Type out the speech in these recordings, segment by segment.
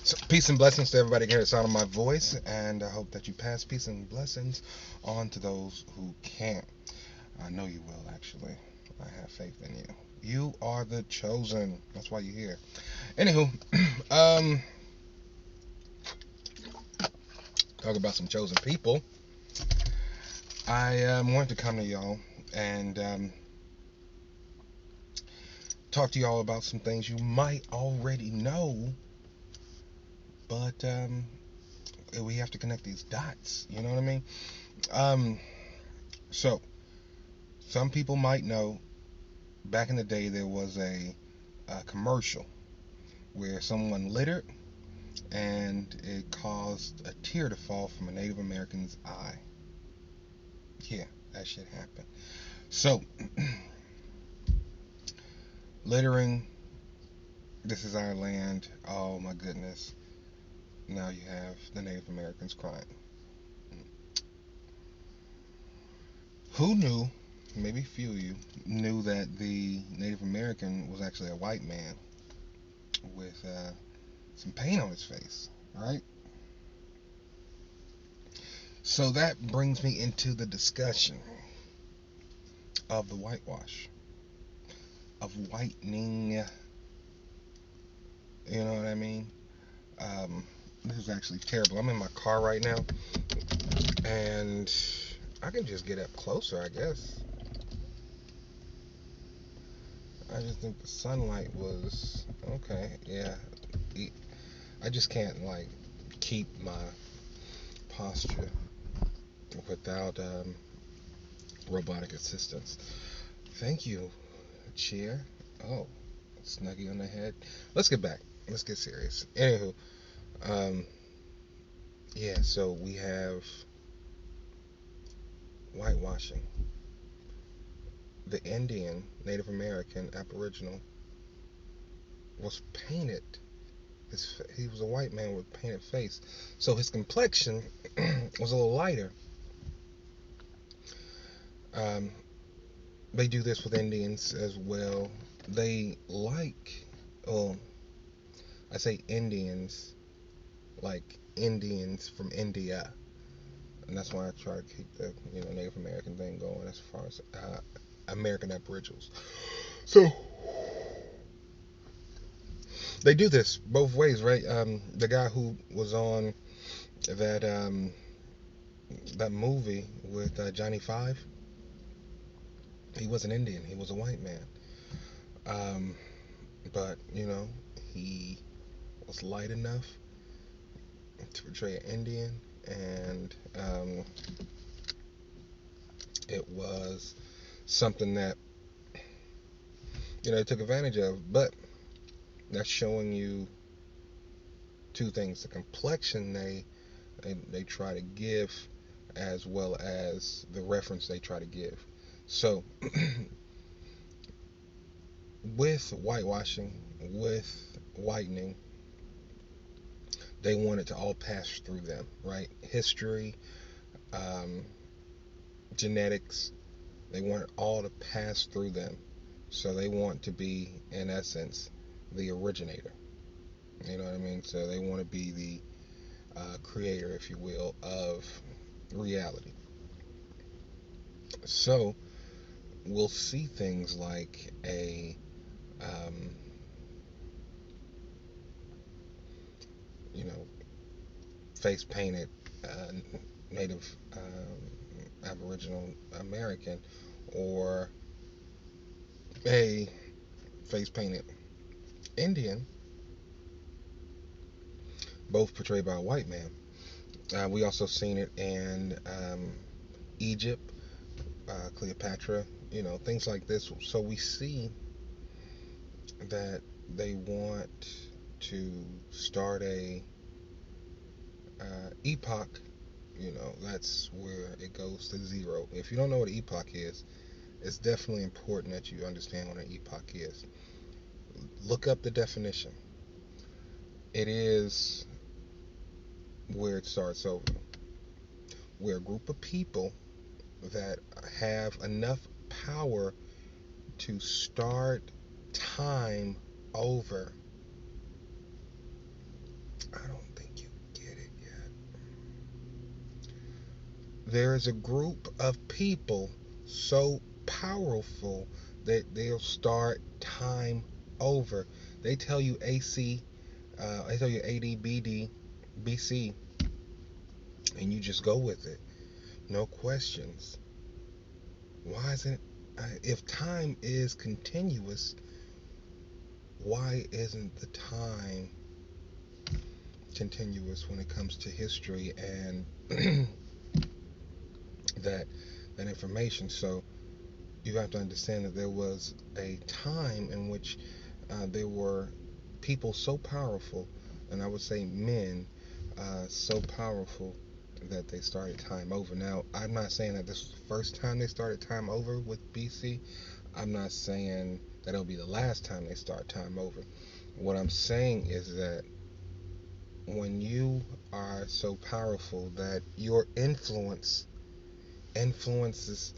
So, peace and blessings to everybody hearing the sound of my voice, and I hope that you pass peace and blessings on to those who can't. I know you will, actually. I have faith in you. You are the chosen. That's why you're here. Anywho, um, talk about some chosen people. I wanted to come to y'all and talk to y'all about some things you might already know, but we have to connect these dots. You know what I mean? Um, so, some people might know back in the day there was a commercial where someone littered and it caused a tear to fall from a Native American's eye. Yeah, that shit happened. So, littering, this is our land. Oh my goodness. Now you have the Native Americans crying. Who knew, maybe a few of you, knew that the Native American was actually a white man with some paint on his face, right? So that brings me into the discussion of the whitewash, of whitening. You know what I mean? Um, this is actually terrible. I'm in my car right now, and I can just get up closer, I guess. I just think the sunlight was okay. Yeah, I just can't like keep my posture without robotic assistance. Thank you, chair. Oh, snuggie on the head. Let's get back. Let's get serious. Anywho, um, yeah. So we have whitewashing. The Indian, Native American, Aboriginal was painted. He was a white man with painted face, so his complexion was a little lighter. Um, they do this with Indians as well. They like, oh, I say Indians like Indians from India, and that's why I try to keep the Native American thing going as far as American Aboriginals. So they do this both ways, right? The guy who was on that that movie with Johnny Five, he was an Indian. He was a white man, um, but he was light enough to portray an Indian, and it was something that they took advantage of. But that's showing you two things: the complexion they try to give, as well as the reference they try to give. So with whitewashing, with whitening, they want it to all pass through them, right? History, um, genetics, they want it all to pass through them. So they want to be, in essence, the originator. You know what I mean? So they want to be the creator, if you will, of reality. So we'll see things like a um, you know face painted uh, Native Aboriginal American, or a face painted Indian, both portrayed by a white man. We also seen it in Egypt, Cleopatra, things like this. So we see that they want to start a epoch. That's where it goes to zero. If you don't know what an epoch is, it's definitely important that you understand what an epoch is. Look up the definition. It is where it starts over. We're a group of people that have enough power to start time over I don't think you get it yet. There is a group of people so powerful that they'll start time over. They tell you AC, they tell you AD, BD, BC, and you just go with it. No questions. Why isn't if time is continuous, why isn't the time continuous when it comes to history and that that information? So you have to understand that there was a time in which there were people so powerful, and I would say men so powerful that they started time over. Now, I'm not saying that this was the first time they started time over with BC. I'm not saying that it'll be the last time they start time over. What I'm saying is that when you are so powerful that your influence influences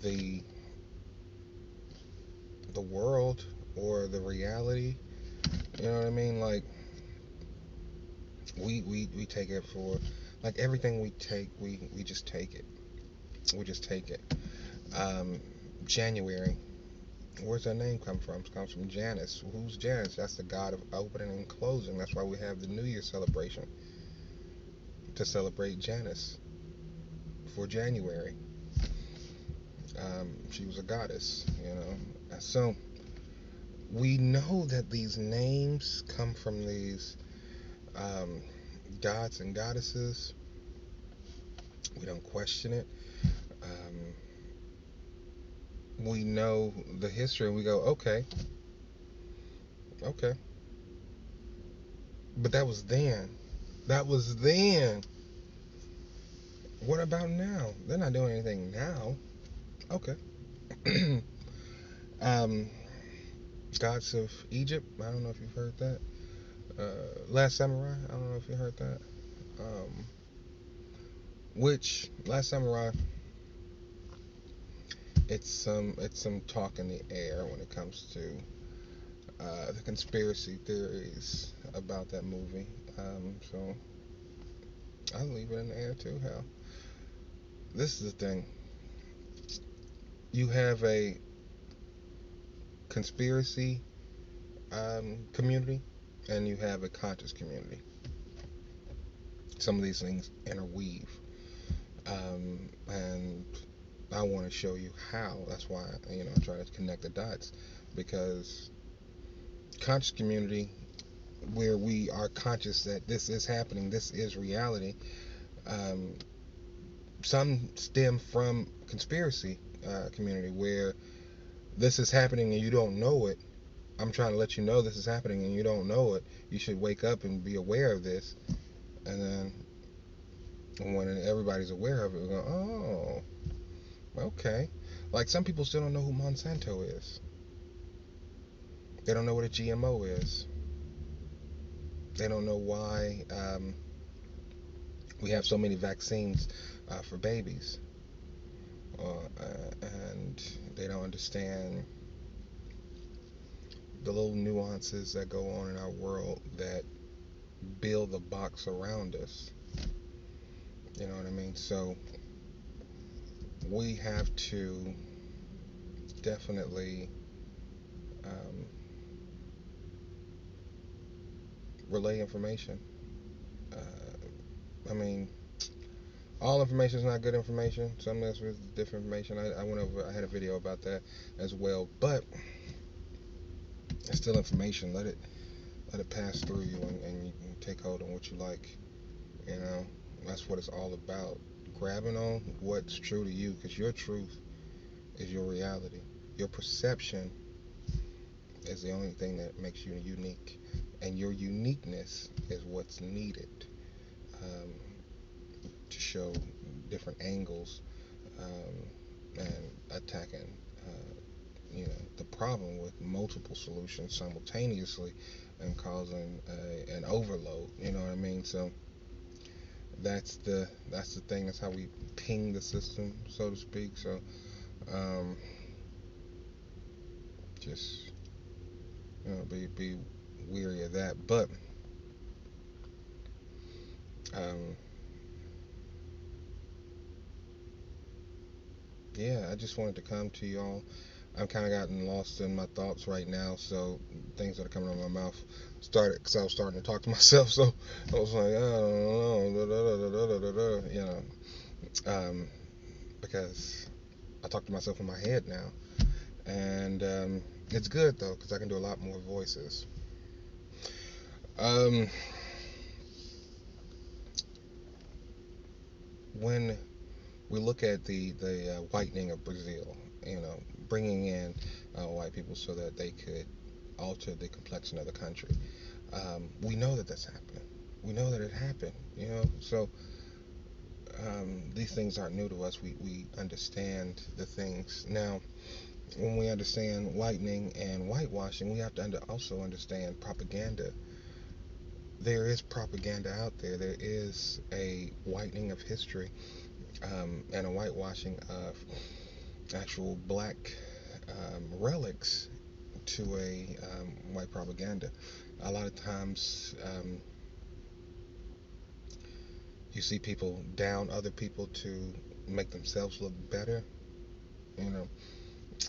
the the world or the reality, you know what I mean? Like we take it for like everything we take, we just take it. We just take it. Um, January. Where's that name come from? It comes from Janus. Who's Janus? That's the god of opening and closing. That's why we have the New Year celebration to celebrate Janus for January. She was a goddess, you know. So we know that these names come from these um, gods and goddesses. We don't question it. Um, we know the history, and we go, okay, okay. But that was then. That was then. What about now? They're not doing anything now. Okay. um, Gods of Egypt. I don't know if you've heard that. Last Samurai. I don't know if you heard that. Um, which Last Samurai, it's some talk in the air when it comes to the conspiracy theories about that movie. So I'll leave it in the air too. Hell, this is the thing. You have a conspiracy community, and you have a conscious community. Some of these things interweave, and I want to show you how. That's why I try to connect the dots, because conscious community, where we are conscious that this is happening, this is reality. Um, some stem from conspiracy community, where this is happening and you don't know it. I'm trying to let you know this is happening and you don't know it. You should wake up and be aware of this. And then when everybody's aware of it, we go, oh, okay. Like some people still don't know who Monsanto is. They don't know what a GMO is. They don't know why we have so many vaccines for babies. And they don't understand the little nuances that go on in our world that build the box around us. You know what I mean? So we have to definitely um, relay information. I mean, all information is not good information. Some of this is different information. I went over. I had a video about that as well. But it's still information. Let it pass through you, and you can take hold on what you like. You know, that's what it's all about. Grabbing on what's true to you, because your truth is your reality. Your perception is the only thing that makes you unique, and your uniqueness is what's needed um, to show different angles and attacking the problem with multiple solutions simultaneously and causing an overload. You know what I mean? So that's the thing. That's how we ping the system, so to speak. So um, just be weary of that. But Um, yeah, I just wanted to come to y'all. I'm kind of gotten lost in my thoughts right now, so things that are coming out of my mouth started because I was starting to talk to myself. So I was like, I don't know, you know, because I talk to myself in my head now, and it's good though because I can do a lot more voices. Um, when we look at the whitening of Brazil, bringing in white people so that they could alter the complexion of the country. We know that that's happening. We know that it happened. So these things aren't new to us. We understand the things now. When we understand whitening and whitewashing, we have to also understand propaganda. There is propaganda out there. There is a whitening of history, and a whitewashing of actual black relics to a white propaganda. A lot of times, you see people down other people to make themselves look better, you know,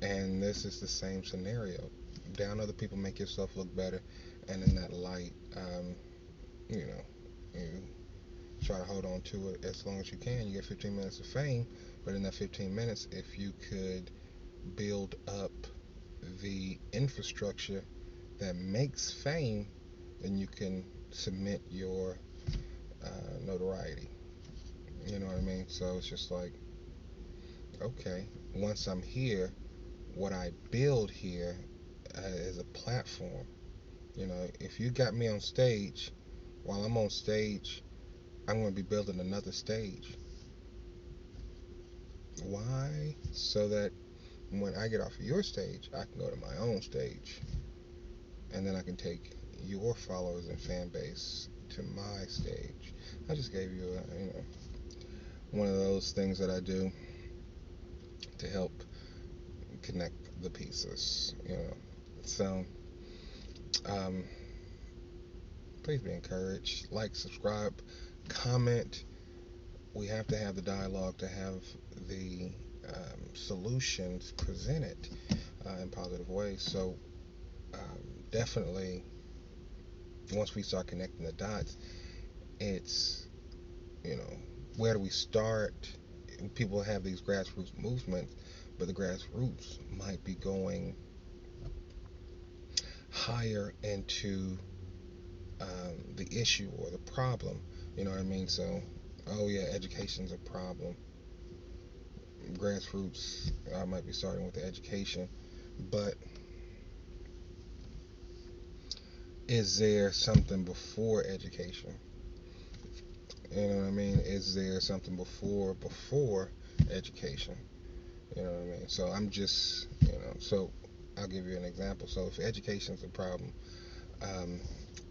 and this is the same scenario. Down other people, make yourself look better, and in that light, you know, you try to hold on to it as long as you can. You get 15 minutes of fame, but in that 15 minutes, if you could build up the infrastructure that makes fame, then you can submit your notoriety. You know what I mean? So it's just like, okay, once I'm here, what I build here is a platform. If you got me on stage, while I'm on stage, I'm going to be building another stage. Why? So that when I get off of your stage, I can go to my own stage, and then I can take your followers and fan base to my stage. I just gave you, one of those things that I do to help connect the pieces. So um, please be encouraged. Like, subscribe, comment. We have to have the dialogue to have the solutions presented in positive ways. So definitely, once we start connecting the dots, it's you know where do we start? People have these grassroots movements, but the grassroots might be going higher into the issue or the problem. You know what I mean? So, oh yeah, education's a problem. Grassroots, I might be starting with the education, but is there something before education? You know what I mean? Is there something before education? You know what I mean? So I'm just, so I'll give you an example. So if education's a problem, um,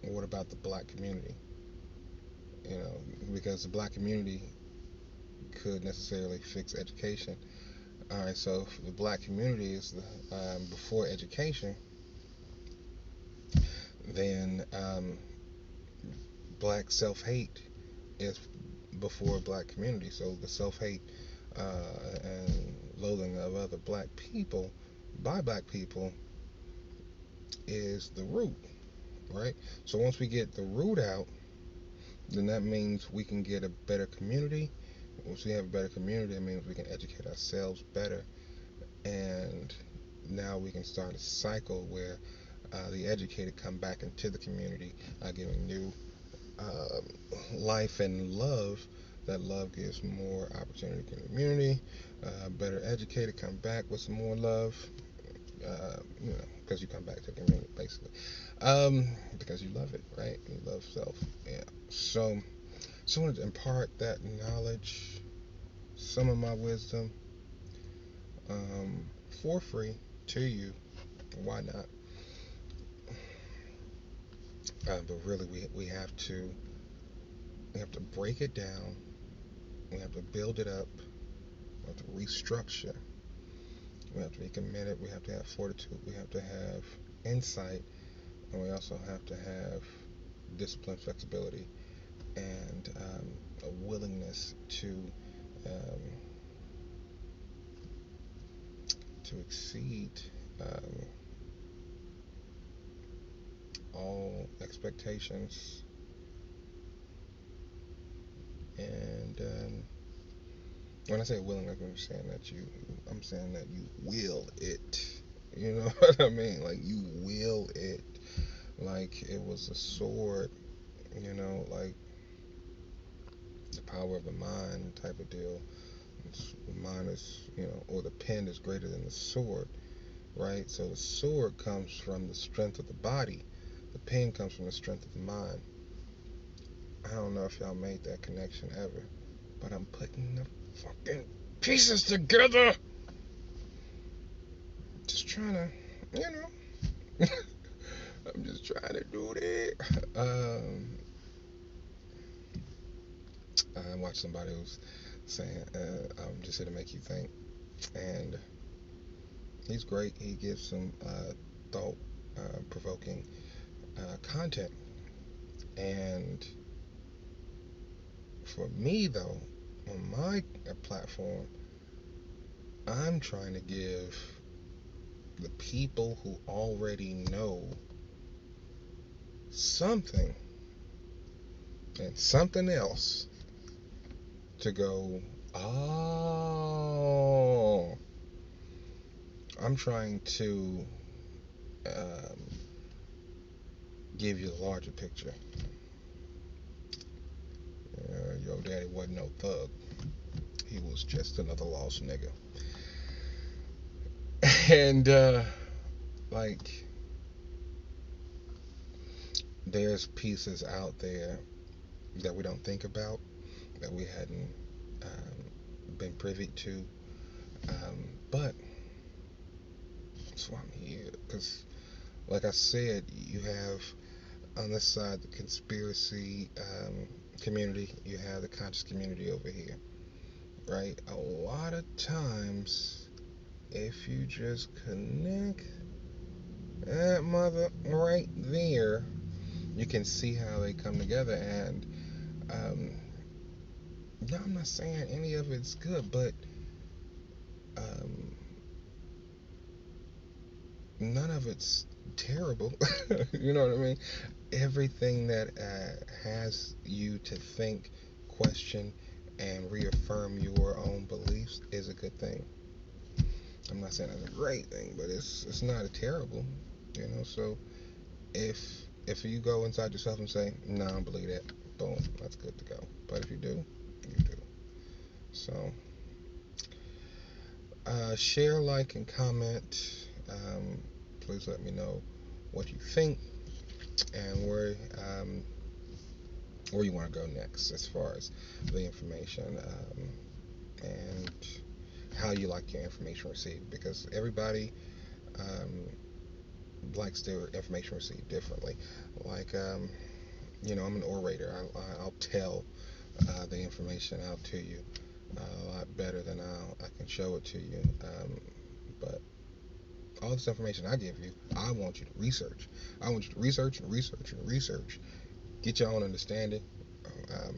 what about the black community? Because the black community could necessarily fix education. All right, so if the black community is before education, then black self-hate is before black community. So the self-hate and loathing of other black people by black people is the root, right? So once we get the root out, then that means we can get a better community. Once we have a better community, that means we can educate ourselves better, and now we can start a cycle where the educated come back into the community, giving new life and love. That love gives more opportunity to the community. Better educated come back with some more love. Because you come back to the community basically, because you love it, right? You love self. Yeah. So I wanted to impart that knowledge, some of my wisdom, um, for free to you. Why not? But really, we have to break it down. We have to build it up. We have to restructure. We have to be committed. We have to have fortitude. We have to have insight, and we also have to have discipline, flexibility, and and a willingness um, to exceed um, all expectations, and when I say willing, I'm saying that you will it. You know what I mean? Like you will it, like it was a sword. Like the power of the mind type of deal. The mind is, or the pen is greater than the sword, right? So the sword comes from the strength of the body. The pen comes from the strength of the mind. I don't know if y'all made that connection ever, but I'm putting the fucking pieces together. Just trying to, you know, I'm just trying to do that. I watched somebody who's saying, I'm just here to make you think. And he's great. He gives some thought provoking content. And for me, though, on my platform, I'm trying to give the people who already know something and something else to go, oh, I'm trying to um, give you the larger picture. Your daddy wasn't no thug. He was just another lost nigga. And, like, there's pieces out there that we don't think about, that we hadn't been privy to. But that's why I'm here. Because, like I said, you have on this side the conspiracy community, you have the conscious community over here, right? A lot of times, if you just connect that mother right there, you can see how they come together. And no, I'm not saying any of it's good, but um, none of it's terrible. You know what I mean? Everything that has you to think, question, and reaffirm your own beliefs is a good thing. I'm not saying it's a great thing, but it's not a terrible. So if you go inside yourself and say, "No, I don't believe that," boom, that's good to go. But if you do, you do. So share, like, and comment. Please let me know what you think and where you want to go next as far as the information, and how you like your information received, because everybody um, likes their information received differently. Like, I'm an orator. I'll tell the information out to you a lot better than I can show it to you. But all this information I give you, I want you to research. I want you to research and research and research. Get your own understanding,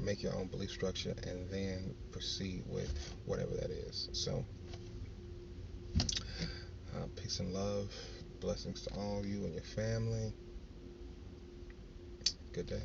make your own belief structure, and then proceed with whatever that is. So, peace and love. Blessings to all you and your family. Good day.